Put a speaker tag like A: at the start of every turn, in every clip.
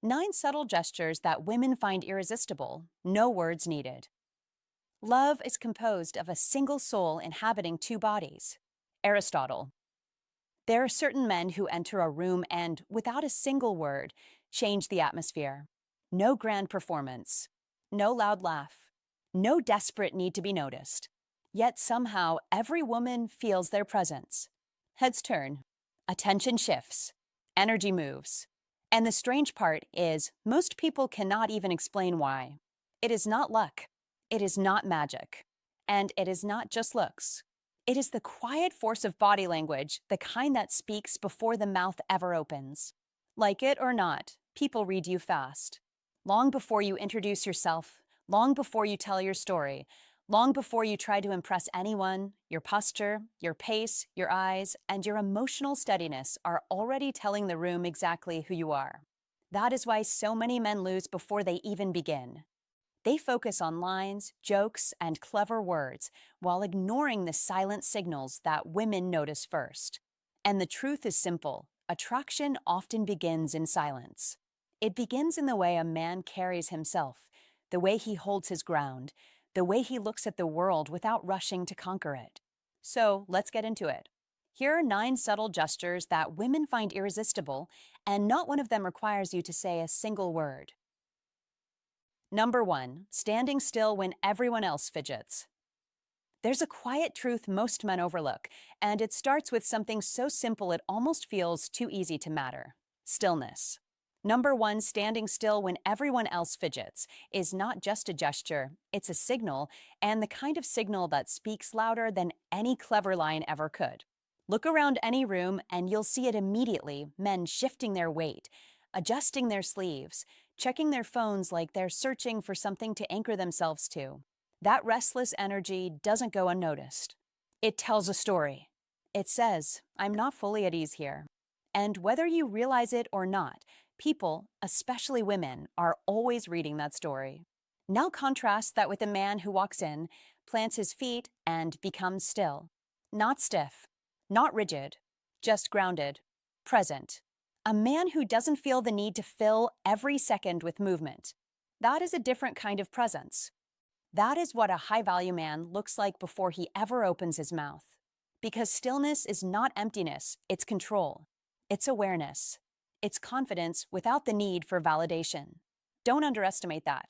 A: 9 subtle gestures that women find irresistible, no words needed. Love is composed of a single soul inhabiting two bodies. Aristotle. There are certain men who enter a room and, without a single word, change the atmosphere. No grand performance, no loud laugh, no desperate need to be noticed. Yet somehow every woman feels their presence. Heads turn, attention shifts, energy moves. And the strange part is, most people cannot even explain why. It is not luck, it is not magic, and it is not just looks. It is the quiet force of body language, the kind that speaks before the mouth ever opens. Like it or not, people read you fast. Long before you introduce yourself, long before you tell your story, long before you try to impress anyone, your posture, your pace, your eyes, and your emotional steadiness are already telling the room exactly who you are. That is why so many men lose before they even begin. They focus on lines, jokes, and clever words while ignoring the silent signals that women notice first. And the truth is simple: attraction often begins in silence. It begins in the way a man carries himself, the way he holds his ground, the way he looks at the world without rushing to conquer it. So let's get into it. Here are 9 subtle gestures that women find irresistible, and not one of them requires you to say a single word. Number 1, standing still when everyone else fidgets. There's a quiet truth most men overlook, and it starts with something so simple it almost feels too easy to matter: stillness. Number 1, standing still when everyone else fidgets is not just a gesture, it's a signal, and the kind of signal that speaks louder than any clever line ever could. Look around any room and you'll see it immediately: men shifting their weight, adjusting their sleeves, checking their phones like they're searching for something to anchor themselves to. That restless energy doesn't go unnoticed. It tells a story. It says, "I'm not fully at ease here." And whether you realize it or not, people, especially women, are always reading that story. Now contrast that with a man who walks in, plants his feet, and becomes still. Not stiff, not rigid, just grounded, present. A man who doesn't feel the need to fill every second with movement. That is a different kind of presence. That is what a high-value man looks like before he ever opens his mouth. Because stillness is not emptiness, it's control. It's awareness. It's confidence without the need for validation. Don't underestimate that.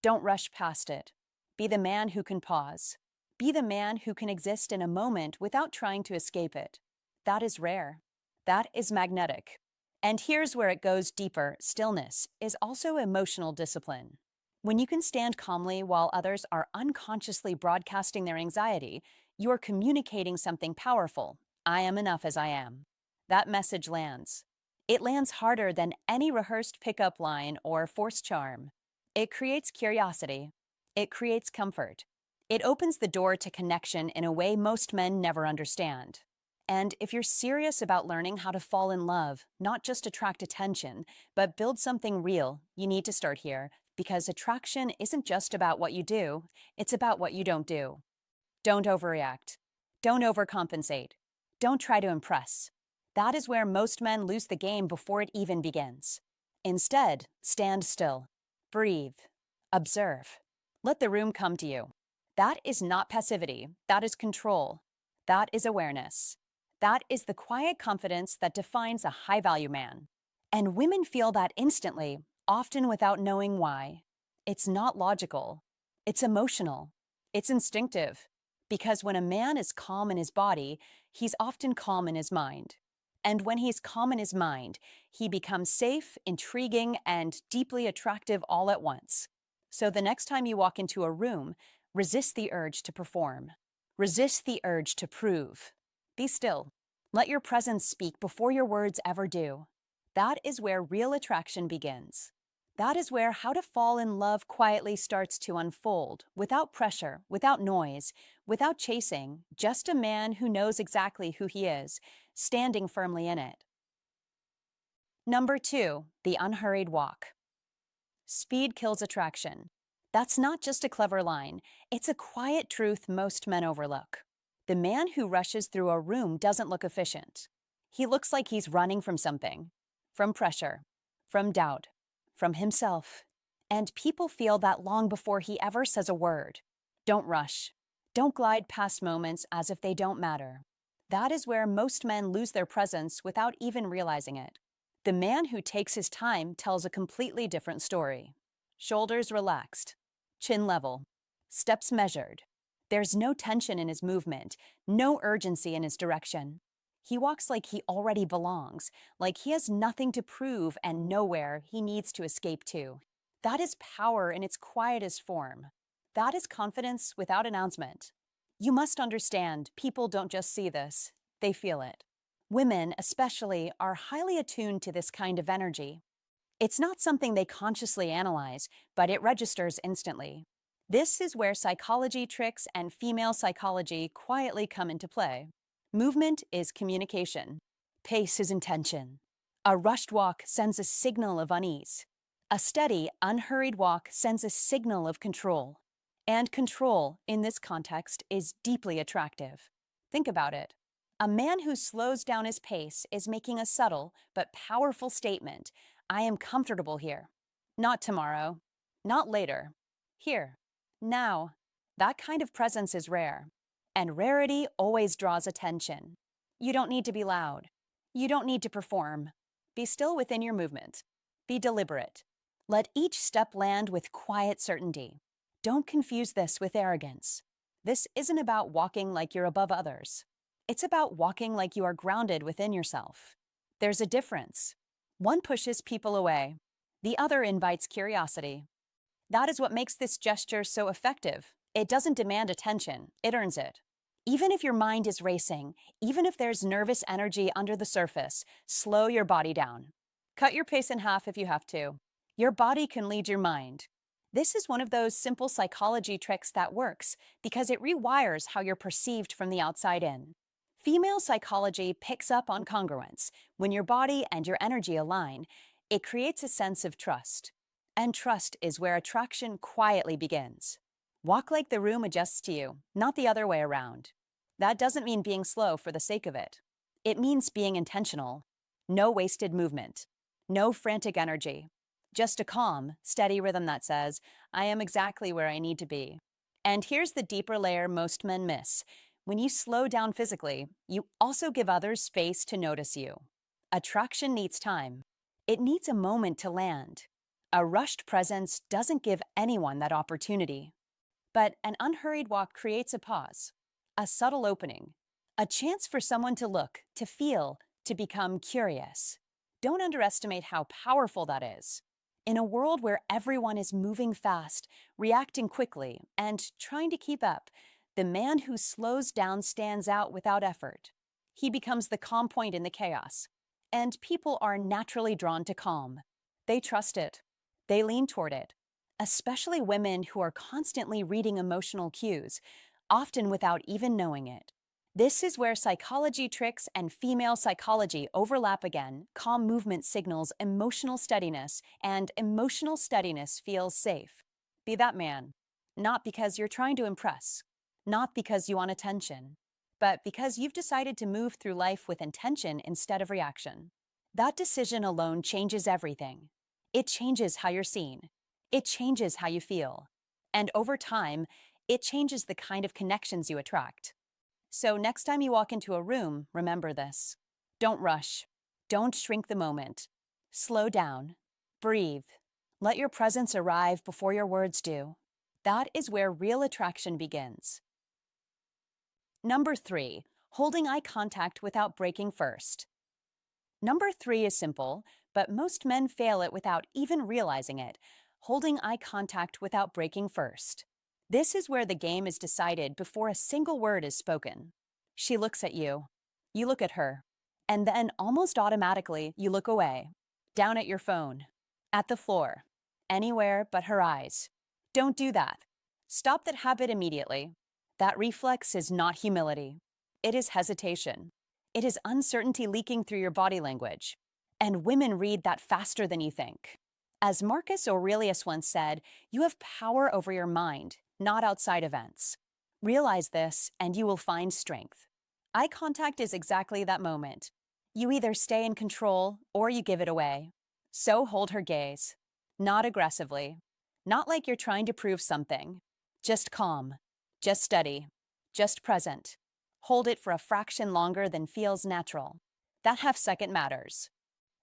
A: Don't rush past it. Be the man who can pause. Be the man who can exist in a moment without trying to escape it. That is rare. That is magnetic. And here's where it goes deeper: stillness is also emotional discipline. When you can stand calmly while others are unconsciously broadcasting their anxiety, you are communicating something powerful: I am enough as I am. That message lands. It lands harder than any rehearsed pickup line or forced charm. It creates curiosity. It creates comfort. It opens the door to connection in a way most men never understand. And if you're serious about learning how to fall in love, not just attract attention, but build something real, you need to start here, because attraction isn't just about what you do, it's about what you don't do. Don't overreact. Don't overcompensate. Don't try to impress. That is where most men lose the game before it even begins. Instead, stand still. Breathe. Observe. Let the room come to you. That is not passivity. That is control. That is awareness. That is the quiet confidence that defines a high-value man. And women feel that instantly, often without knowing why. It's not logical. It's emotional. It's instinctive. Because when a man is calm in his body, he's often calm in his mind. And when he's calm in his mind, he becomes safe, intriguing, and deeply attractive all at once. So the next time you walk into a room, resist the urge to perform. Resist the urge to prove. Be still. Let your presence speak before your words ever do. That is where real attraction begins. That is where how to fall in love quietly starts to unfold, without pressure, without noise, without chasing, just a man who knows exactly who he is, standing firmly in it. Number 2, the unhurried walk. Speed kills attraction. That's not just a clever line, it's a quiet truth most men overlook. The man who rushes through a room doesn't look efficient. He looks like he's running from something. From pressure. From doubt. from himself. And people feel that long before he ever says a word. Don't rush. Don't glide past moments as if they don't matter. That is where most men lose their presence without even realizing it. The man who takes his time tells a completely different story. Shoulders relaxed, chin level, steps measured. There's no tension in his movement, no urgency in his direction. He walks like he already belongs, like he has nothing to prove and nowhere he needs to escape to. That is power in its quietest form. That is confidence without announcement. You must understand, people don't just see this, they feel it. Women, especially, are highly attuned to this kind of energy. It's not something they consciously analyze, but it registers instantly. This is where psychology tricks and female psychology quietly come into play. Movement is communication. Pace is intention. A rushed walk sends a signal of unease. A steady, unhurried walk sends a signal of control. And control, in this context, is deeply attractive. Think about it. A man who slows down his pace is making a subtle but powerful statement. I am comfortable here. Not tomorrow. Not later. Here. Now. That kind of presence is rare. And rarity always draws attention. You don't need to be loud. You don't need to perform. Be still within your movement. Be deliberate. Let each step land with quiet certainty. Don't confuse this with arrogance. This isn't about walking like you're above others. It's about walking like you are grounded within yourself. There's a difference. One pushes people away. The other invites curiosity. That is what makes this gesture so effective. It doesn't demand attention, it earns it. Even if your mind is racing, even if there's nervous energy under the surface, slow your body down. Cut your pace in half if you have to. Your body can lead your mind. This is one of those simple psychology tricks that works because it rewires how you're perceived from the outside in. Female psychology picks up on congruence. When your body and your energy align, it creates a sense of trust. And trust is where attraction quietly begins. Walk like the room adjusts to you, not the other way around. That doesn't mean being slow for the sake of it. It means being intentional. No wasted movement. No frantic energy. Just a calm, steady rhythm that says, I am exactly where I need to be. And here's the deeper layer most men miss. When you slow down physically, you also give others space to notice you. Attraction needs time. It needs a moment to land. A rushed presence doesn't give anyone that opportunity. But an unhurried walk creates a pause, a subtle opening, a chance for someone to look, to feel, to become curious. Don't underestimate how powerful that is. In a world where everyone is moving fast, reacting quickly, and trying to keep up, the man who slows down stands out without effort. He becomes the calm point in the chaos. And people are naturally drawn to calm. They trust it. They lean toward it. Especially women who are constantly reading emotional cues, often without even knowing it. This is where psychology tricks and female psychology overlap again. Calm movement signals emotional steadiness, and emotional steadiness feels safe. Be that man. Not because you're trying to impress, not because you want attention, but because you've decided to move through life with intention instead of reaction. That decision alone changes everything. It changes how you're seen. It changes how you feel. And over time, it changes the kind of connections you attract. So next time you walk into a room, remember this. Don't rush. Don't shrink the moment. Slow down. Breathe. Let your presence arrive before your words do. That is where real attraction begins. Number 3, holding eye contact without breaking first. Number 3 is simple, but most men fail it without even realizing it. Holding eye contact without breaking first. This is where the game is decided before a single word is spoken. She looks at you. You look at her. And then almost automatically, you look away. Down at your phone. At the floor. Anywhere but her eyes. Don't do that. Stop that habit immediately. That reflex is not humility. It is hesitation. It is uncertainty leaking through your body language. And women read that faster than you think. As Marcus Aurelius once said, you have power over your mind, not outside events. Realize this, and you will find strength. Eye contact is exactly that moment. You either stay in control, or you give it away. So hold her gaze. not aggressively, not like you're trying to prove something. Just calm, just steady, just present. Hold it for a fraction longer than feels natural. That half second matters.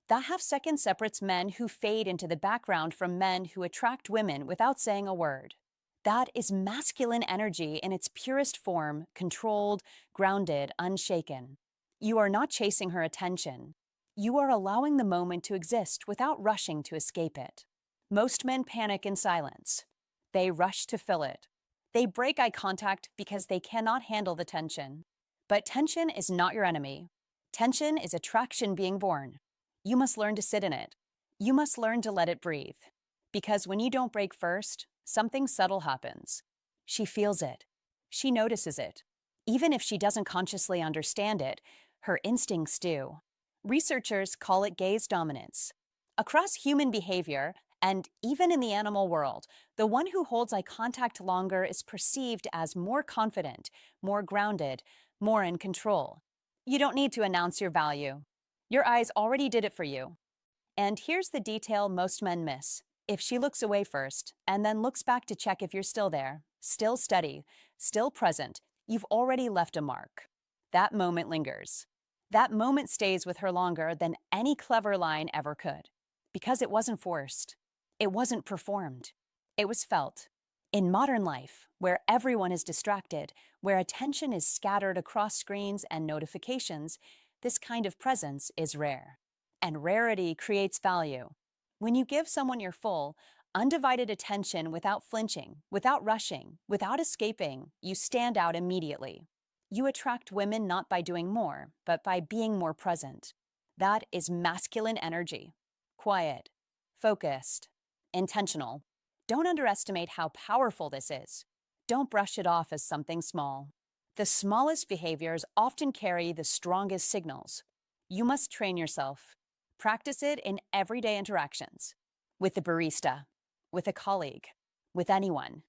A: That half second separates men who fade into the background from men who attract women without saying a word. That is masculine energy in its purest form, controlled, grounded, unshaken. You are not chasing her attention. You are allowing the moment to exist without rushing to escape it. Most men panic in silence. They rush to fill it. They break eye contact because they cannot handle the tension. But tension is not your enemy. Tension is attraction being born. You must learn to sit in it. You must learn to let it breathe. Because when you don't break first, something subtle happens. She feels it. She notices it. Even if she doesn't consciously understand it, her instincts do. Researchers call it gaze dominance. Across human behavior, and even in the animal world, the one who holds eye contact longer is perceived as more confident, more grounded, more in control. You don't need to announce your value. Your eyes already did it for you. And here's the detail most men miss. If she looks away first, and then looks back to check if you're still there, still steady, still present, you've already left a mark. That moment lingers. That moment stays with her longer than any clever line ever could. Because it wasn't forced. It wasn't performed. It was felt. In modern life, where everyone is distracted, where attention is scattered across screens and notifications, this kind of presence is rare. And rarity creates value. When you give someone your full, undivided attention without flinching, without rushing, without escaping, you stand out immediately. You attract women not by doing more, but by being more present. That is masculine energy. Quiet, focused, intentional. Don't underestimate how powerful this is. Don't brush it off as something small. The smallest behaviors often carry the strongest signals. You must train yourself. Practice it in everyday interactions. With the barista, with a colleague, with anyone.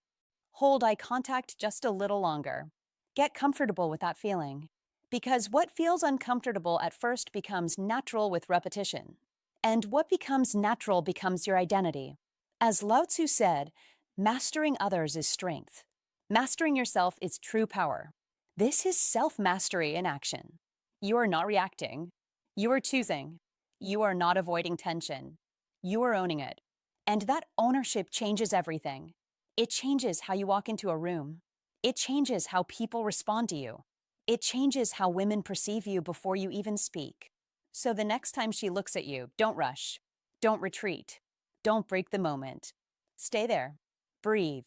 A: Hold eye contact just a little longer. Get comfortable with that feeling. Because what feels uncomfortable at first becomes natural with repetition. And what becomes natural becomes your identity. As Lao Tzu said, mastering others is strength. Mastering yourself is true power. This is self-mastery in action. You are not reacting. You are choosing. You are not avoiding tension. You are owning it. And that ownership changes everything. It changes how you walk into a room. It changes how people respond to you. It changes how women perceive you before you even speak. So the next time she looks at you, don't rush. Don't retreat. Don't break the moment. Stay there. Breathe.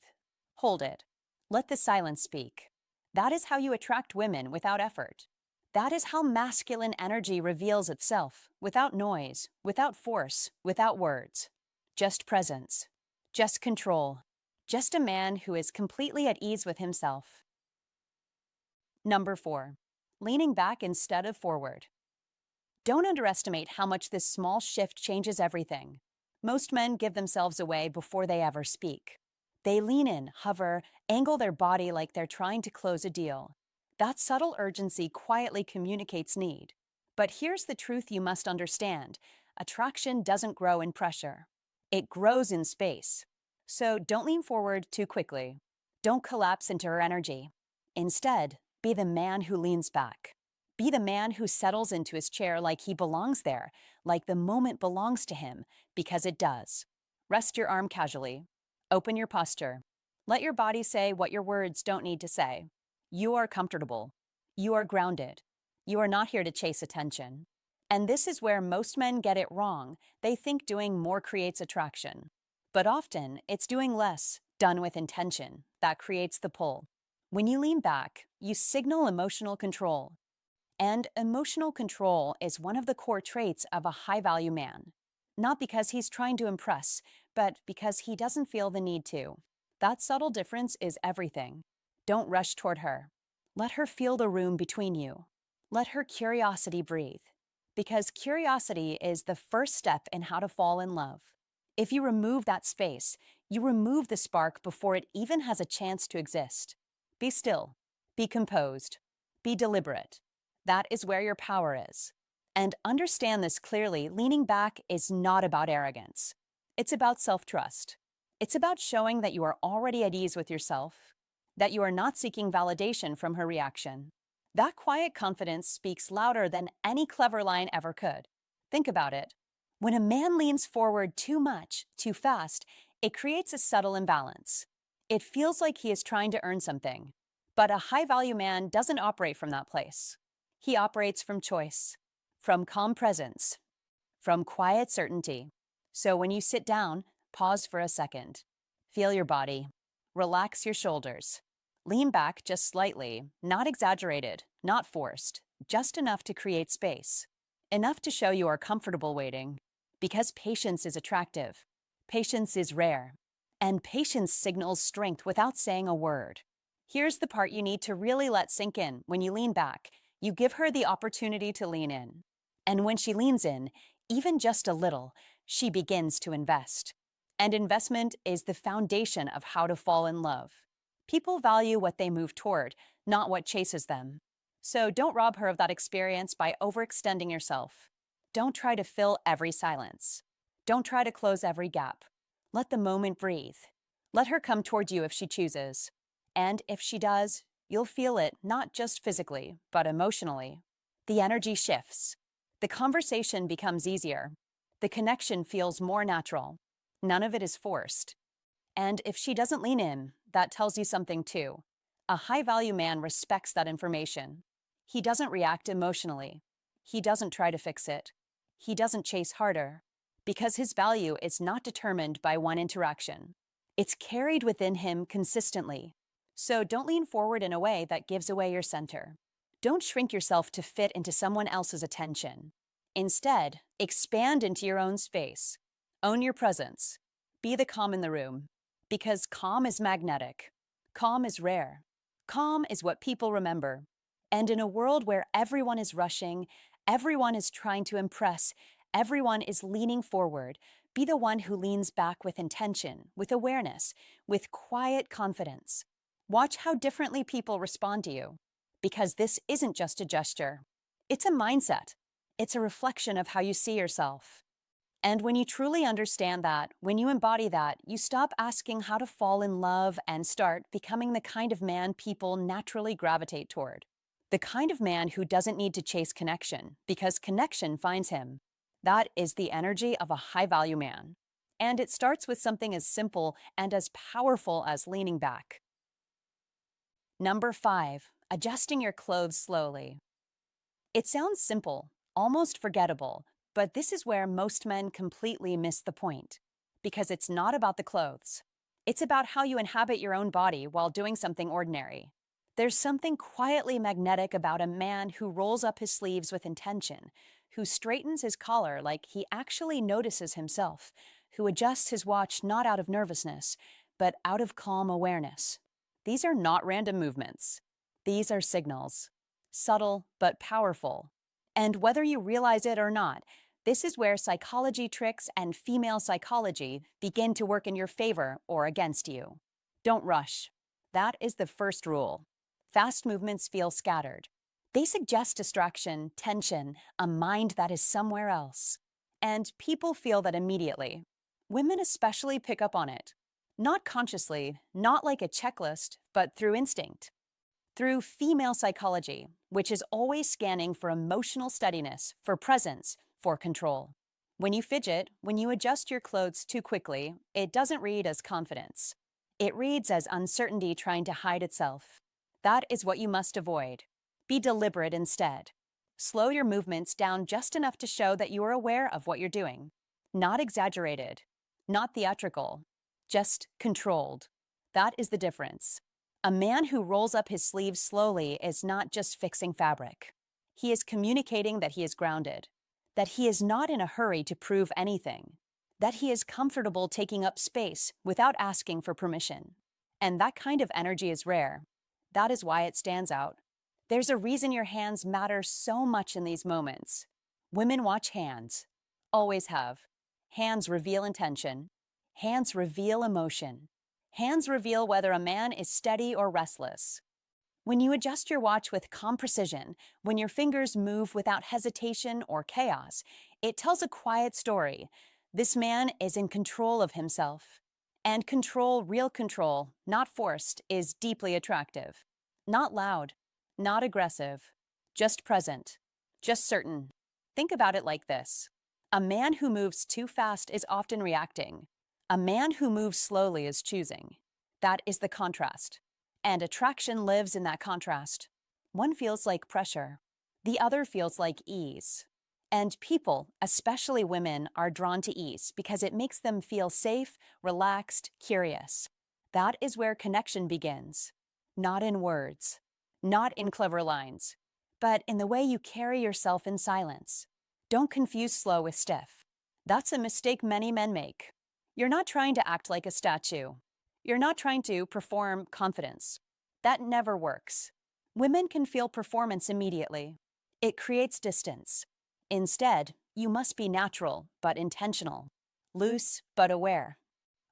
A: Hold it. Let the silence speak. That is how you attract women without effort. That is how masculine energy reveals itself, without noise, without force, without words. Just presence. Just control. Just a man who is completely at ease with himself. Number 4. Leaning back instead of forward. Don't underestimate how much this small shift changes everything. Most men give themselves away before they ever speak. They lean in, hover, angle their body like they're trying to close a deal. That subtle urgency quietly communicates need. But here's the truth you must understand. Attraction doesn't grow in pressure. It grows in space. So don't lean forward too quickly. Don't collapse into her energy. Instead, be the man who leans back. Be the man who settles into his chair like he belongs there, like the moment belongs to him, because it does. Rest your arm casually. Open your posture. Let your body say what your words don't need to say. You are comfortable. You are grounded. You are not here to chase attention. And this is where most men get it wrong. They think doing more creates attraction. But often, it's doing less, done with intention, that creates the pull. When you lean back, you signal emotional control. And emotional control is one of the core traits of a high-value man. Not because he's trying to impress, but because he doesn't feel the need to. That subtle difference is everything. Don't rush toward her. Let her feel the room between you. Let her curiosity breathe. Because curiosity is the first step in how to fall in love. If you remove that space, you remove the spark before it even has a chance to exist. Be still. Be composed. Be deliberate. That is where your power is. And understand this clearly, leaning back is not about arrogance. It's about self-trust. It's about showing that you are already at ease with yourself, that you are not seeking validation from her reaction. That quiet confidence speaks louder than any clever line ever could. Think about it. When a man leans forward too much, too fast, it creates a subtle imbalance. It feels like he is trying to earn something. But a high-value man doesn't operate from that place. He operates from choice, from calm presence, from quiet certainty. So when you sit down, pause for a second. Feel your body. Relax your shoulders. Lean back just slightly, not exaggerated, not forced, just enough to create space. Enough to show you are comfortable waiting. Because patience is attractive. Patience is rare. And patience signals strength without saying a word. Here's the part you need to really let sink in. When you lean back, you give her the opportunity to lean in. And when she leans in, even just a little, she begins to invest. And investment is the foundation of how to fall in love. People value what they move toward, not what chases them. So don't rob her of that experience by overextending yourself. Don't try to fill every silence. Don't try to close every gap. Let the moment breathe. Let her come toward you if she chooses. And if she does, you'll feel it not just physically, but emotionally. The energy shifts. The conversation becomes easier. The connection feels more natural. None of it is forced. And if she doesn't lean in, that tells you something too. A high-value man respects that information. He doesn't react emotionally. He doesn't try to fix it. He doesn't chase harder. Because his value is not determined by one interaction. It's carried within him consistently. So don't lean forward in a way that gives away your center. Don't shrink yourself to fit into someone else's attention. Instead, expand into your own space. Own your presence. Be the calm in the room. Because calm is magnetic. Calm is rare. Calm is what people remember. And in a world where everyone is rushing, everyone is trying to impress, everyone is leaning forward, be the one who leans back with intention, with awareness, with quiet confidence. Watch how differently people respond to you. Because this isn't just a gesture. It's a mindset. It's a reflection of how you see yourself. And when you truly understand that, when you embody that, you stop asking how to fall in love and start becoming the kind of man people naturally gravitate toward. The kind of man who doesn't need to chase connection, because connection finds him. That is the energy of a high-value man. And it starts with something as simple and as powerful as leaning back. Number 5, adjusting your clothes slowly. It sounds simple, almost forgettable, but this is where most men completely miss the point. Because it's not about the clothes. It's about how you inhabit your own body while doing something ordinary. There's something quietly magnetic about a man who rolls up his sleeves with intention, who straightens his collar like he actually notices himself, who adjusts his watch not out of nervousness, but out of calm awareness. These are not random movements. These are signals. Subtle but powerful. And whether you realize it or not, this is where psychology tricks and female psychology begin to work in your favor or against you. Don't rush. That is the first rule. Fast movements feel scattered. They suggest distraction, tension, a mind that is somewhere else. And people feel that immediately. Women especially pick up on it. Not consciously, not like a checklist, but through instinct. Through female psychology, which is always scanning for emotional steadiness, for presence, for control. When you fidget, when you adjust your clothes too quickly, it doesn't read as confidence. It reads as uncertainty trying to hide itself. That is what you must avoid. Be deliberate instead. Slow your movements down just enough to show that you are aware of what you're doing. Not exaggerated, not theatrical, just controlled. That is the difference. A man who rolls up his sleeves slowly is not just fixing fabric. He is communicating that he is grounded, that he is not in a hurry to prove anything, that he is comfortable taking up space without asking for permission. And that kind of energy is rare. That is why it stands out. There's a reason your hands matter so much in these moments. Women watch hands. Always have. Hands reveal intention. Hands reveal emotion. Hands reveal whether a man is steady or restless. When you adjust your watch with calm precision, when your fingers move without hesitation or chaos, it tells a quiet story. This man is in control of himself. And control, real control, not forced, is deeply attractive. Not loud, not aggressive, just present, just certain. Think about it like this. A man who moves too fast is often reacting. A man who moves slowly is choosing. That is the contrast. And attraction lives in that contrast. One feels like pressure. The other feels like ease. And people, especially women, are drawn to ease because it makes them feel safe, relaxed, curious. That is where connection begins. Not in words, not in clever lines, but in the way you carry yourself in silence. Don't confuse slow with stiff. That's a mistake many men make. You're not trying to act like a statue. You're not trying to perform confidence. That never works. Women can feel performance immediately. It creates distance. Instead, you must be natural but intentional, loose but aware,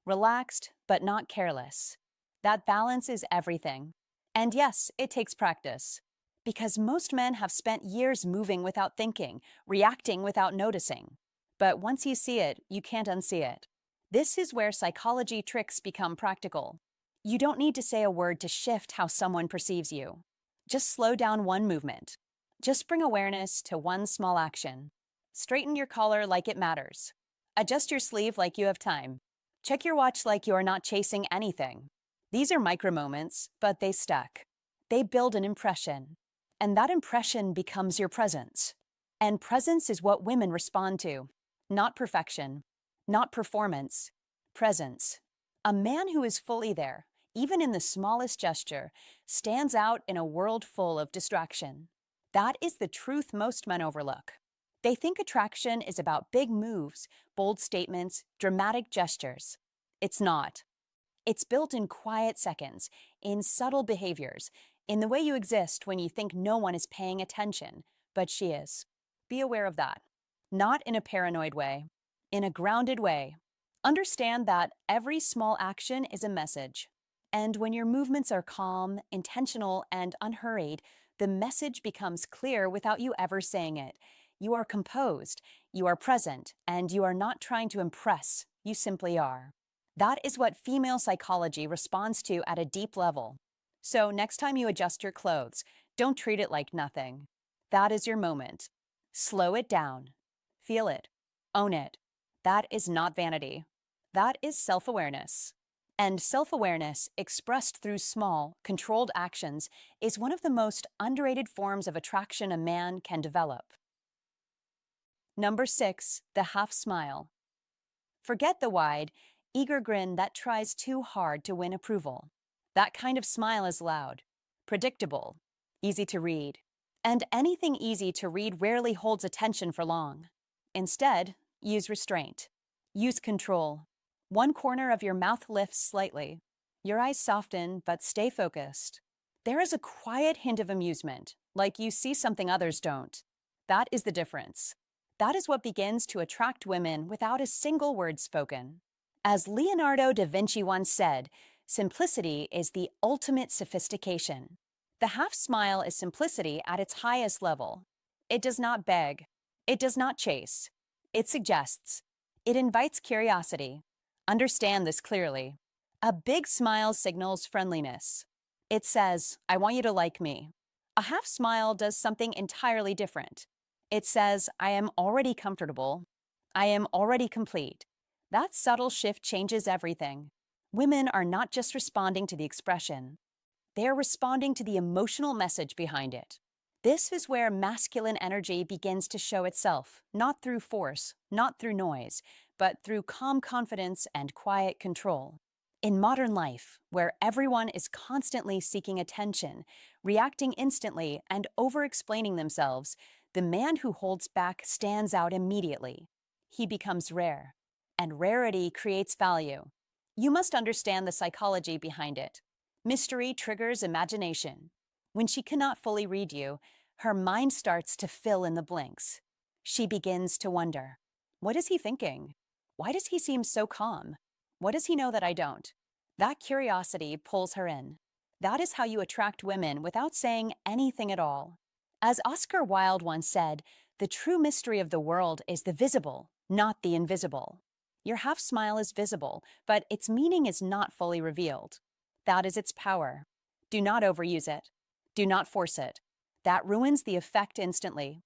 A: relaxed but not careless. That balance is everything. And yes, it takes practice. Because most men have spent years moving without thinking, reacting without noticing. But once you see it, you can't unsee it. This is where psychology tricks become practical. You don't need to say a word to shift how someone perceives you. Just slow down one movement. Just bring awareness to one small action. Straighten your collar like it matters. Adjust your sleeve like you have time. Check your watch like you are not chasing anything. These are micro moments, but they stack. They build an impression. And that impression becomes your presence. And presence is what women respond to. Not perfection. Not performance. Presence. A man who is fully there, even in the smallest gesture, stands out in a world full of distraction. That is the truth most men overlook. They think attraction is about big moves, bold statements, dramatic gestures. It's not. It's built in quiet seconds, in subtle behaviors, in the way you exist when you think no one is paying attention, but she is. Be aware of that. Not in a paranoid way, in a grounded way. Understand that every small action is a message. And when your movements are calm, intentional, and unhurried, the message becomes clear without you ever saying it. You are composed, you are present, and you are not trying to impress. You simply are. That is what female psychology responds to at a deep level. So next time you adjust your clothes, don't treat it like nothing. That is your moment. Slow it down. Feel it. Own it. That is not vanity. That is self-awareness. And self-awareness, expressed through small, controlled actions, is one of the most underrated forms of attraction a man can develop. Number 6, the half smile. Forget the wide, eager grin that tries too hard to win approval. That kind of smile is loud, predictable, easy to read. And anything easy to read rarely holds attention for long. Instead, use restraint. Use control. One corner of your mouth lifts slightly. Your eyes soften, but stay focused. There is a quiet hint of amusement, like you see something others don't. That is the difference. That is what begins to attract women without a single word spoken. As Leonardo da Vinci once said, simplicity is the ultimate sophistication. The half smile is simplicity at its highest level. It does not beg. It does not chase. It suggests. It invites curiosity. Understand this clearly. A big smile signals friendliness. It says, I want you to like me. A half smile does something entirely different. It says, I am already comfortable. I am already complete. That subtle shift changes everything. Women are not just responding to the expression. They are responding to the emotional message behind it. This is where masculine energy begins to show itself, not through force, not through noise, but through calm confidence and quiet control. In modern life, where everyone is constantly seeking attention, reacting instantly, and over-explaining themselves, the man who holds back stands out immediately. He becomes rare, and rarity creates value. You must understand the psychology behind it. Mystery triggers imagination. When she cannot fully read you, her mind starts to fill in the blanks. She begins to wonder, what is he thinking? Why does he seem so calm? What does he know that I don't? That curiosity pulls her in. That is how you attract women without saying anything at all. As Oscar Wilde once said, the true mystery of the world is the visible, not the invisible. Your half smile is visible, but its meaning is not fully revealed. That is its power. Do not overuse it. Do not force it. That ruins the effect instantly.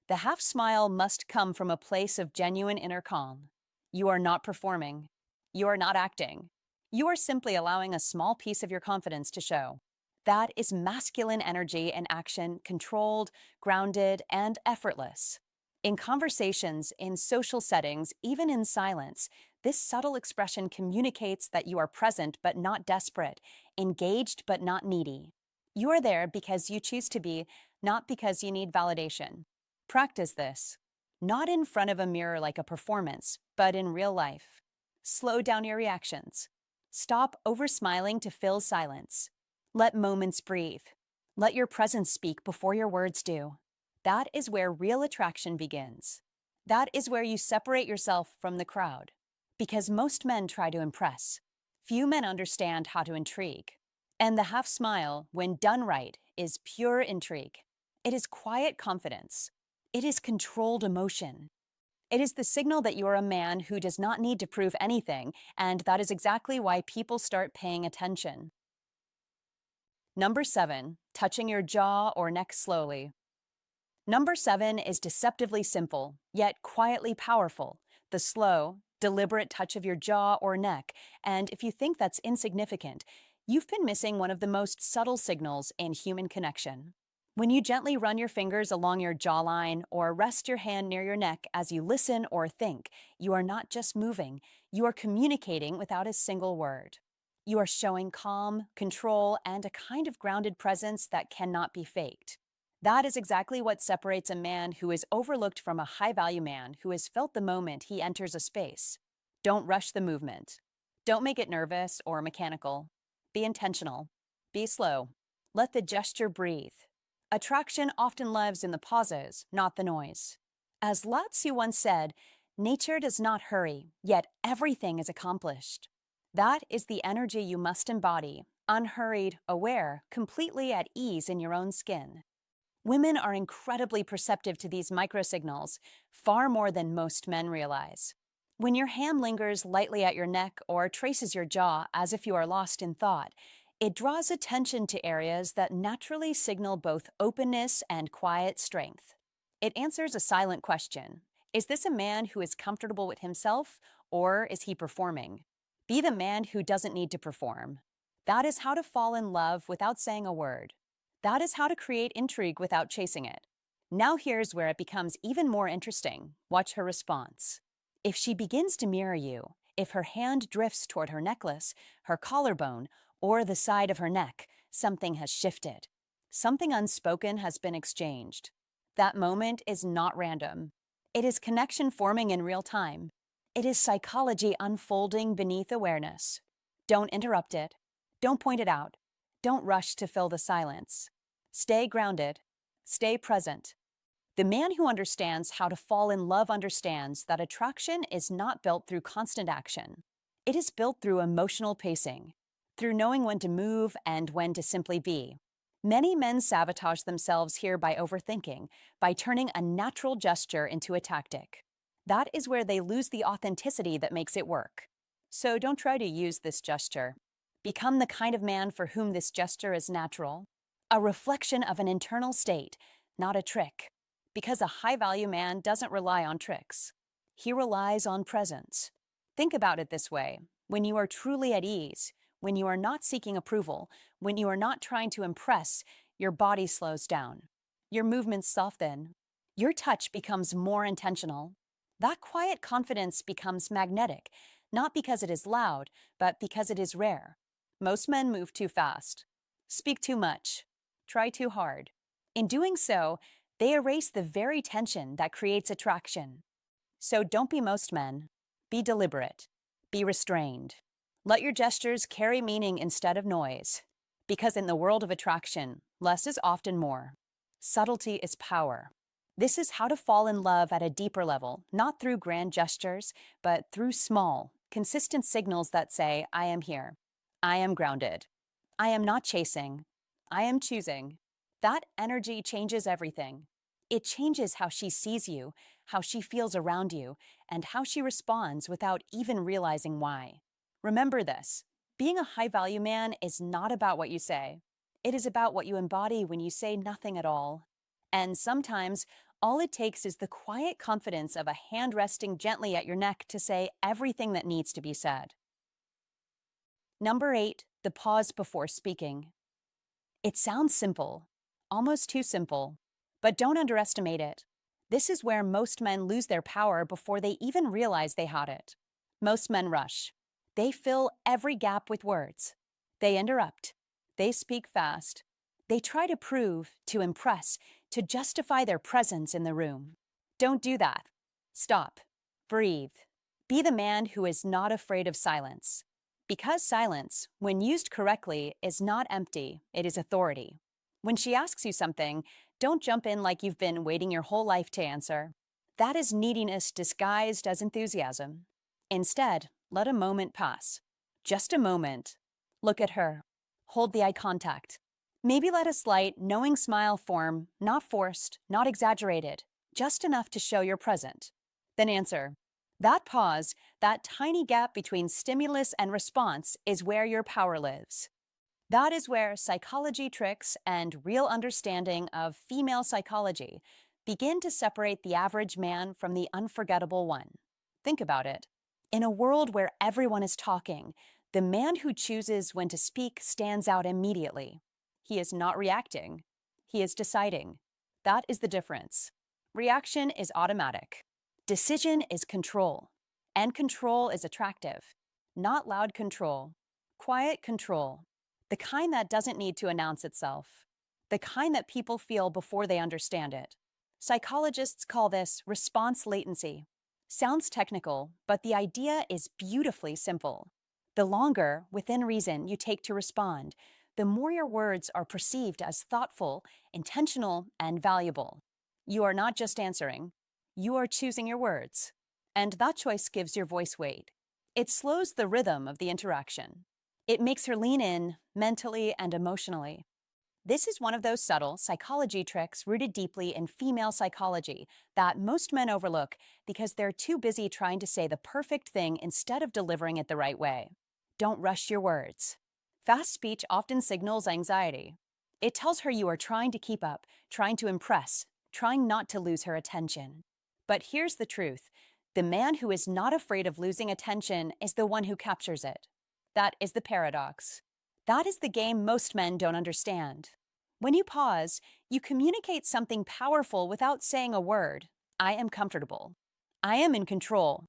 A: The half smile must come from a place of genuine inner calm. You are not performing. You are not acting. You are simply allowing a small piece of your confidence to show. That is masculine energy in action, controlled, grounded, and effortless. In conversations, in social settings, even in silence, this subtle expression communicates that you are present but not desperate, engaged but not needy. You are there because you choose to be, not because you need validation. Practice this, not in front of a mirror like a performance, but in real life. Slow down your reactions. Stop over-smiling to fill silence. Let moments breathe. Let your presence speak before your words do. That is where real attraction begins. That is where you separate yourself from the crowd. Because most men try to impress. Few men understand how to intrigue. And the half smile, when done right, is pure intrigue. It is quiet confidence. It is controlled emotion. It is the signal that you are a man who does not need to prove anything, and that is exactly why people start paying attention. Number 7, touching your jaw or neck slowly. Number 7 is deceptively simple, yet quietly powerful. The slow, deliberate touch of your jaw or neck, and if you think that's insignificant, you've been missing one of the most subtle signals in human connection. When you gently run your fingers along your jawline or rest your hand near your neck as you listen or think, you are not just moving, you are communicating without a single word. You are showing calm, control, and a kind of grounded presence that cannot be faked. That is exactly what separates a man who is overlooked from a high-value man who has felt the moment he enters a space. Don't rush the movement. Don't make it nervous or mechanical. Be intentional. Be slow. Let the gesture breathe. Attraction often lives in the pauses, not the noise. As Lao Tzu once said, nature does not hurry, yet everything is accomplished. That is the energy you must embody, unhurried, aware, completely at ease in your own skin. Women are incredibly perceptive to these microsignals, far more than most men realize. When your hand lingers lightly at your neck or traces your jaw as if you are lost in thought, it draws attention to areas that naturally signal both openness and quiet strength. It answers a silent question. Is this a man who is comfortable with himself, or is he performing? Be the man who doesn't need to perform. That is how to fall in love without saying a word. That is how to create intrigue without chasing it. Now here's where it becomes even more interesting. Watch her response. If she begins to mirror you, if her hand drifts toward her necklace, her collarbone, or the side of her neck, something has shifted. Something unspoken has been exchanged. That moment is not random. It is connection forming in real time. It is psychology unfolding beneath awareness. Don't interrupt it. Don't point it out. Don't rush to fill the silence. Stay grounded. Stay present. The man who understands how to fall in love understands that attraction is not built through constant action. It is built through emotional pacing, through knowing when to move and when to simply be. Many men sabotage themselves here by overthinking, by turning a natural gesture into a tactic. That is where they lose the authenticity that makes it work. So don't try to use this gesture. Become the kind of man for whom this gesture is natural, a reflection of an internal state, not a trick. Because a high-value man doesn't rely on tricks. He relies on presence. Think about it this way. When you are truly at ease, when you are not seeking approval, when you are not trying to impress, your body slows down. Your movements soften. Your touch becomes more intentional. That quiet confidence becomes magnetic, not because it is loud, but because it is rare. Most men move too fast, speak too much, try too hard. In doing so, they erase the very tension that creates attraction. So don't be most men. Be deliberate. Be restrained. Let your gestures carry meaning instead of noise. Because in the world of attraction, less is often more. Subtlety is power. This is how to fall in love at a deeper level, not through grand gestures, but through small, consistent signals that say, I am here. I am grounded. I am not chasing. I am choosing. That energy changes everything. It changes how she sees you, how she feels around you, and how she responds without even realizing why. Remember this: being a high value man is not about what you say, it is about what you embody when you say nothing at all. And sometimes, all it takes is the quiet confidence of a hand resting gently at your neck to say everything that needs to be said. Number 8, the pause before speaking. It sounds simple, almost too simple, but don't underestimate it. This is where most men lose their power before they even realize they had it. Most men rush. They fill every gap with words. They interrupt. They speak fast. They try to prove, to impress, to justify their presence in the room. Don't do that. Stop. Breathe. Be the man who is not afraid of silence. Because silence, when used correctly, is not empty, it is authority. When she asks you something, don't jump in like you've been waiting your whole life to answer. That is neediness disguised as enthusiasm. Instead, let a moment pass. Just a moment. Look at her. Hold the eye contact. Maybe let a slight, knowing smile form, not forced, not exaggerated, just enough to show you're present. Then answer. That pause, that tiny gap between stimulus and response, is where your power lives. That is where psychology tricks and real understanding of female psychology begin to separate the average man from the unforgettable one. Think about it. In a world where everyone is talking, the man who chooses when to speak stands out immediately. He is not reacting. He is deciding. That is the difference. Reaction is automatic. Decision is control. And control is attractive. Not loud control. Quiet control. The kind that doesn't need to announce itself. The kind that people feel before they understand it. Psychologists call this response latency. Sounds technical, but the idea is beautifully simple. The longer, within reason, you take to respond, the more your words are perceived as thoughtful, intentional, and valuable. You are not just answering. You are choosing your words. And that choice gives your voice weight. It slows the rhythm of the interaction. It makes her lean in, mentally and emotionally. This is one of those subtle psychology tricks rooted deeply in female psychology that most men overlook because they're too busy trying to say the perfect thing instead of delivering it the right way. Don't rush your words. Fast speech often signals anxiety. It tells her you are trying to keep up, trying to impress, trying not to lose her attention. But here's the truth. The man who is not afraid of losing attention is the one who captures it. That is the paradox. That is the game most men don't understand. When you pause, you communicate something powerful without saying a word. I am comfortable. I am in control.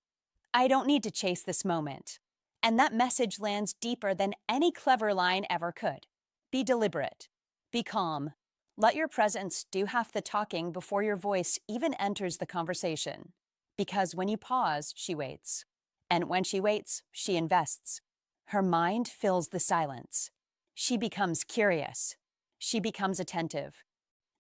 A: I don't need to chase this moment. And that message lands deeper than any clever line ever could. Be deliberate. Be calm. Let your presence do half the talking before your voice even enters the conversation. Because when you pause, she waits. And when she waits, she invests. Her mind fills the silence. She becomes curious. She becomes attentive.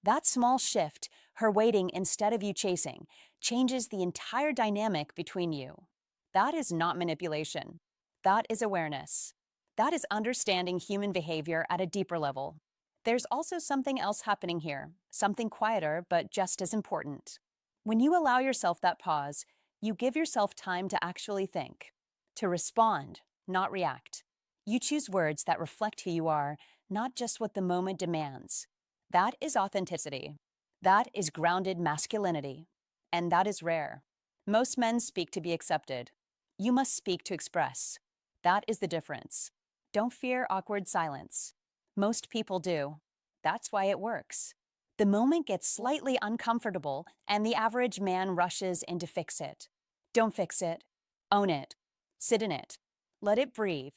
A: That small shift, her waiting instead of you chasing, changes the entire dynamic between you. That is not manipulation. That is awareness. That is understanding human behavior at a deeper level. There's also something else happening here, something quieter but just as important. When you allow yourself that pause, you give yourself time to actually think, to respond, not react. You choose words that reflect who you are, not just what the moment demands. That is authenticity. That is grounded masculinity. And that is rare. Most men speak to be accepted. You must speak to express. That is the difference. Don't fear awkward silence. Most people do. That's why it works. The moment gets slightly uncomfortable, and the average man rushes in to fix it. Don't fix it. Own it. Sit in it. Let it breathe.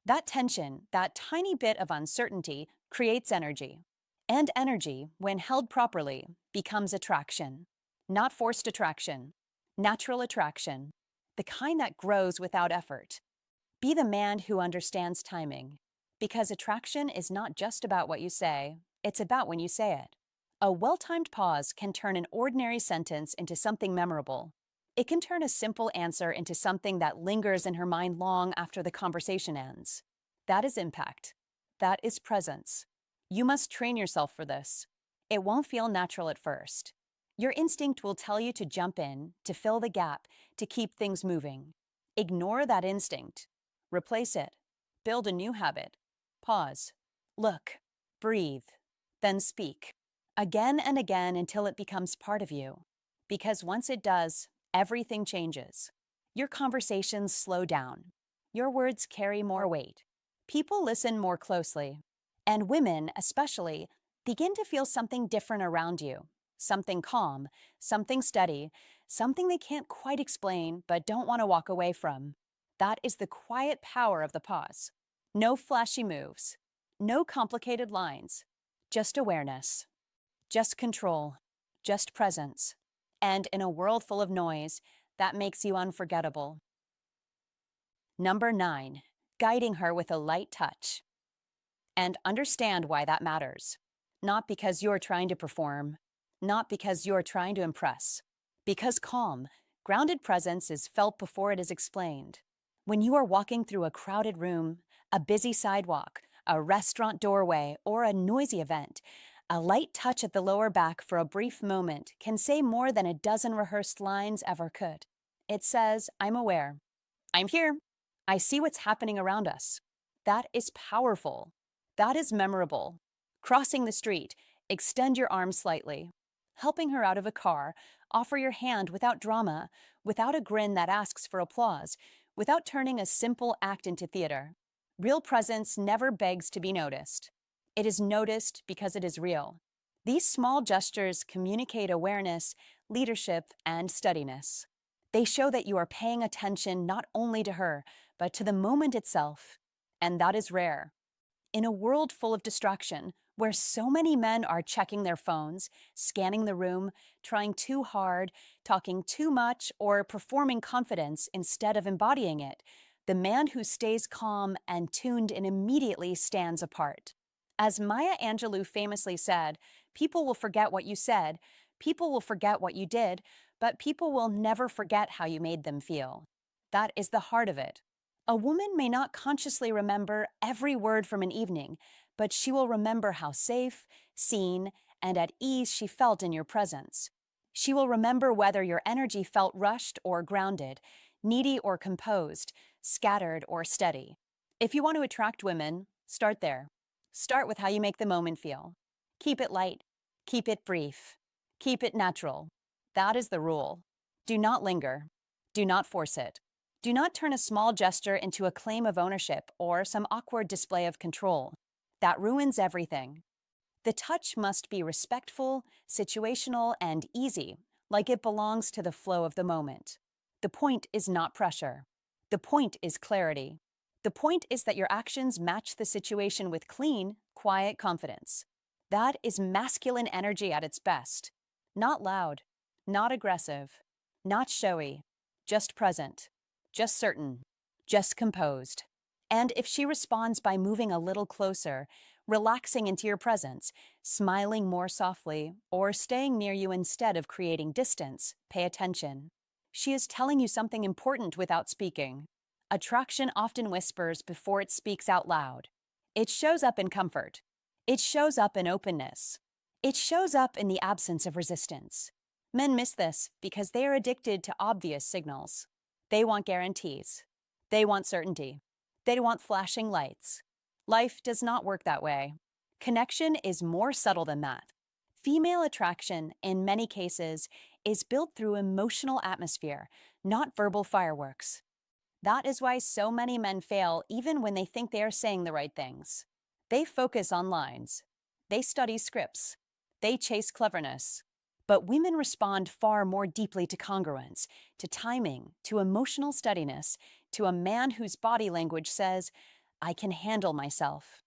A: That tension, that tiny bit of uncertainty, creates energy. And energy, when held properly, becomes attraction. Not forced attraction. Natural attraction. The kind that grows without effort. Be the man who understands timing. Because attraction is not just about what you say, it's about when you say it. A well-timed pause can turn an ordinary sentence into something memorable. It can turn a simple answer into something that lingers in her mind long after the conversation ends. That is impact. That is presence. You must train yourself for this. It won't feel natural at first. Your instinct will tell you to jump in, to fill the gap, to keep things moving. Ignore that instinct. Replace it. Build a new habit. Pause. Look. Breathe. Then speak. Again and again until it becomes part of you. Because once it does, everything changes. Your conversations slow down. Your words carry more weight. People listen more closely. And women, especially, begin to feel something different around you. Something calm, something steady, something they can't quite explain but don't want to walk away from. That is the quiet power of the pause. No flashy moves. No complicated lines. Just awareness. Just control. Just presence. And in a world full of noise, that makes you unforgettable. Number 9, guiding her with a light touch. And understand why that matters. Not because you're trying to perform, not because you're trying to impress. Because calm, grounded presence is felt before it is explained. When you are walking through a crowded room, a busy sidewalk, a restaurant doorway, or a noisy event, a light touch at the lower back for a brief moment can say more than a dozen rehearsed lines ever could. It says, I'm aware. I'm here. I see what's happening around us. That is powerful. That is memorable. Crossing the street, extend your arm slightly. Helping her out of a car, offer your hand without drama, without a grin that asks for applause, without turning a simple act into theater. Real presence never begs to be noticed. It is noticed because it is real. These small gestures communicate awareness, leadership, and steadiness. They show that you are paying attention not only to her, but to the moment itself. And that is rare. In a world full of distraction, where so many men are checking their phones, scanning the room, trying too hard, talking too much, or performing confidence instead of embodying it, the man who stays calm and tuned in immediately stands apart. As Maya Angelou famously said, people will forget what you said, people will forget what you did, but people will never forget how you made them feel. That is the heart of it. A woman may not consciously remember every word from an evening, but she will remember how safe, seen, and at ease she felt in your presence. She will remember whether your energy felt rushed or grounded, needy or composed, scattered or steady. If you want to attract women, start there. Start with how you make the moment feel. Keep it light. Keep it brief. Keep it natural. That is the rule. Do not linger. Do not force it. Do not turn a small gesture into a claim of ownership or some awkward display of control. That ruins everything. The touch must be respectful, situational, and easy, like it belongs to the flow of the moment. The point is not pressure. The point is clarity. The point is that your actions match the situation with clean, quiet confidence. That is masculine energy at its best. Not loud, not aggressive, not showy, just present, just certain, just composed. And if she responds by moving a little closer, relaxing into your presence, smiling more softly, or staying near you instead of creating distance, pay attention. She is telling you something important without speaking. Attraction often whispers before it speaks out loud. It shows up in comfort. It shows up in openness. It shows up in the absence of resistance. Men miss this because they are addicted to obvious signals. They want guarantees. They want certainty. They want flashing lights. Life does not work that way. Connection is more subtle than that. Female attraction, in many cases, is built through emotional atmosphere, not verbal fireworks. That is why so many men fail even when they think they are saying the right things. They focus on lines. They study scripts. They chase cleverness. But women respond far more deeply to congruence, to timing, to emotional steadiness, to a man whose body language says, I can handle myself.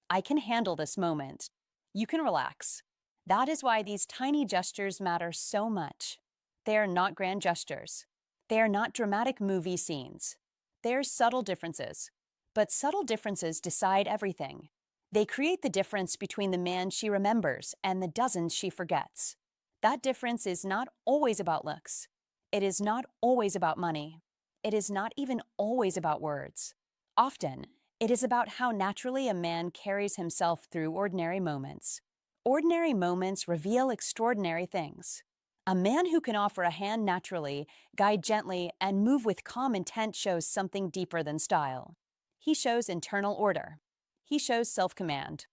A: I can handle this moment. You can relax. That is why these tiny gestures matter so much. They are not grand gestures. They are not dramatic movie scenes. They are subtle differences. But subtle differences decide everything. They create the difference between the man she remembers and the dozens she forgets. That difference is not always about looks. It is not always about money. It is not even always about words. Often, it is about how naturally a man carries himself through ordinary moments. Ordinary moments reveal extraordinary things. A man who can offer a hand naturally, guide gently, and move with calm intent shows something deeper than style. He shows internal order. He shows self-command.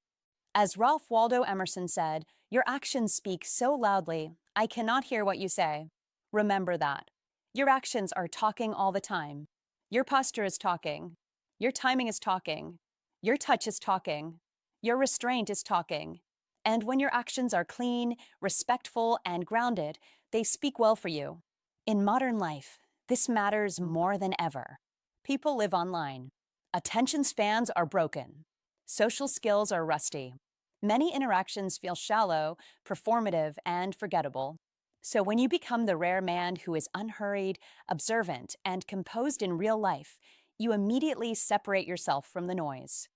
A: As Ralph Waldo Emerson said, "Your actions speak so loudly, I cannot hear what you say." Remember that. Your actions are talking all the time. Your posture is talking. Your timing is talking. Your touch is talking. Your restraint is talking. And when your actions are clean, respectful, and grounded, they speak well for you. In modern life, this matters more than ever. People live online. Attention spans are broken. Social skills are rusty. Many interactions feel shallow, performative, and forgettable. So when you become the rare man who is unhurried, observant, and composed in real life, you immediately separate yourself from the noise.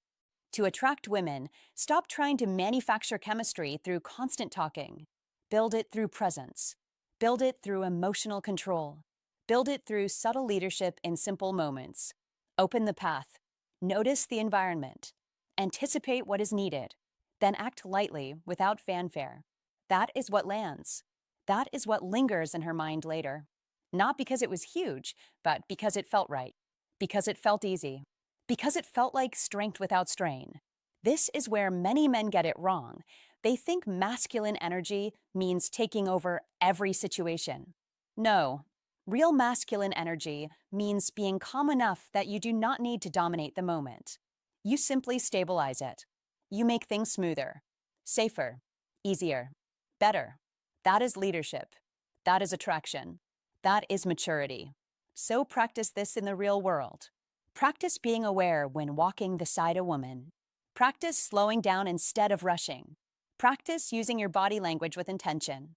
A: To attract women, stop trying to manufacture chemistry through constant talking. Build it through presence. Build it through emotional control. Build it through subtle leadership in simple moments. Open the path. Notice the environment. Anticipate what is needed. Then act lightly, without fanfare. That is what lands. That is what lingers in her mind later. Not because it was huge, but because it felt right. Because it felt easy. Because it felt like strength without strain. This is where many men get it wrong. They think masculine energy means taking over every situation. No, real masculine energy means being calm enough that you do not need to dominate the moment. You simply stabilize it. You make things smoother, safer, easier, better. That is leadership. That is attraction. That is maturity. So practice this in the real world. Practice being aware when walking beside a woman. Practice slowing down instead of rushing. Practice using your body language with intention.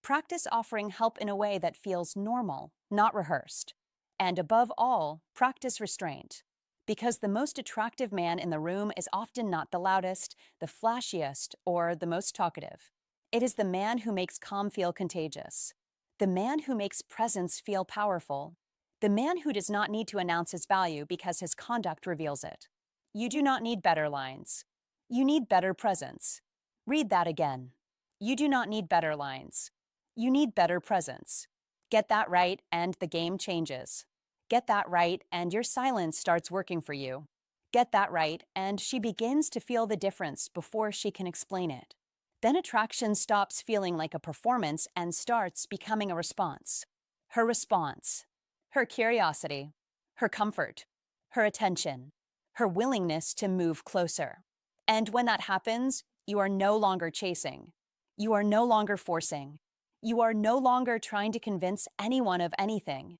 A: Practice offering help in a way that feels normal, not rehearsed. And above all, practice restraint. Because the most attractive man in the room is often not the loudest, the flashiest, or the most talkative. It is the man who makes calm feel contagious. The man who makes presence feel powerful. The man who does not need to announce his value because his conduct reveals it. You do not need better lines. You need better presence. Read that again. You do not need better lines. You need better presence. Get that right, and the game changes. Get that right, and your silence starts working for you. Get that right, and she begins to feel the difference before she can explain it. Then attraction stops feeling like a performance and starts becoming a response. Her response. Her curiosity. Her comfort. Her attention. Her willingness to move closer. And when that happens, you are no longer chasing. You are no longer forcing. You are no longer trying to convince anyone of anything.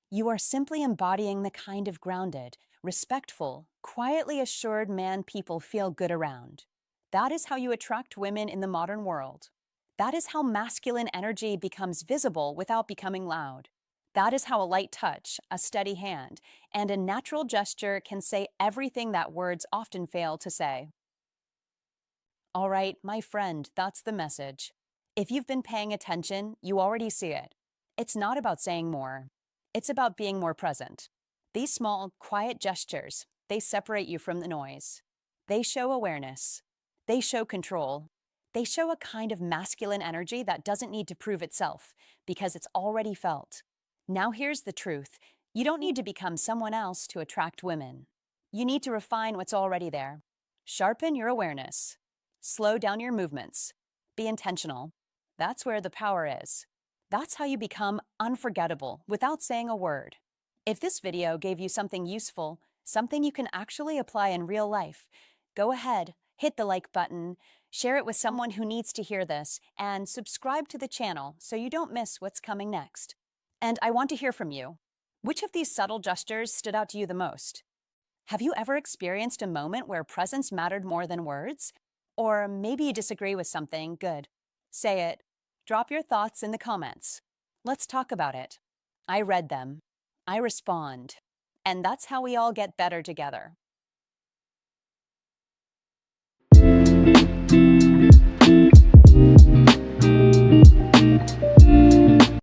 A: You are simply embodying the kind of grounded, respectful, quietly assured man people feel good around. That is how you attract women in the modern world. That is how masculine energy becomes visible without becoming loud. That is how a light touch, a steady hand, and a natural gesture can say everything that words often fail to say. All right, my friend, that's the message. If you've been paying attention, you already see it. It's not about saying more. It's about being more present. These small, quiet gestures, they separate you from the noise. They show awareness. They show control. They show a kind of masculine energy that doesn't need to prove itself because it's already felt. Now here's the truth. You don't need to become someone else to attract women. You need to refine what's already there. Sharpen your awareness. Slow down your movements. Be intentional. That's where the power is. That's how you become unforgettable without saying a word. If this video gave you something useful, something you can actually apply in real life, go ahead, hit the like button, share it with someone who needs to hear this, and subscribe to the channel so you don't miss what's coming next. And I want to hear from you. Which of these subtle gestures stood out to you the most? Have you ever experienced a moment where presence mattered more than words? Or maybe you disagree with something. Good. Say it. Drop your thoughts in the comments. Let's talk about it. I read them. I respond. And that's how we all get better together.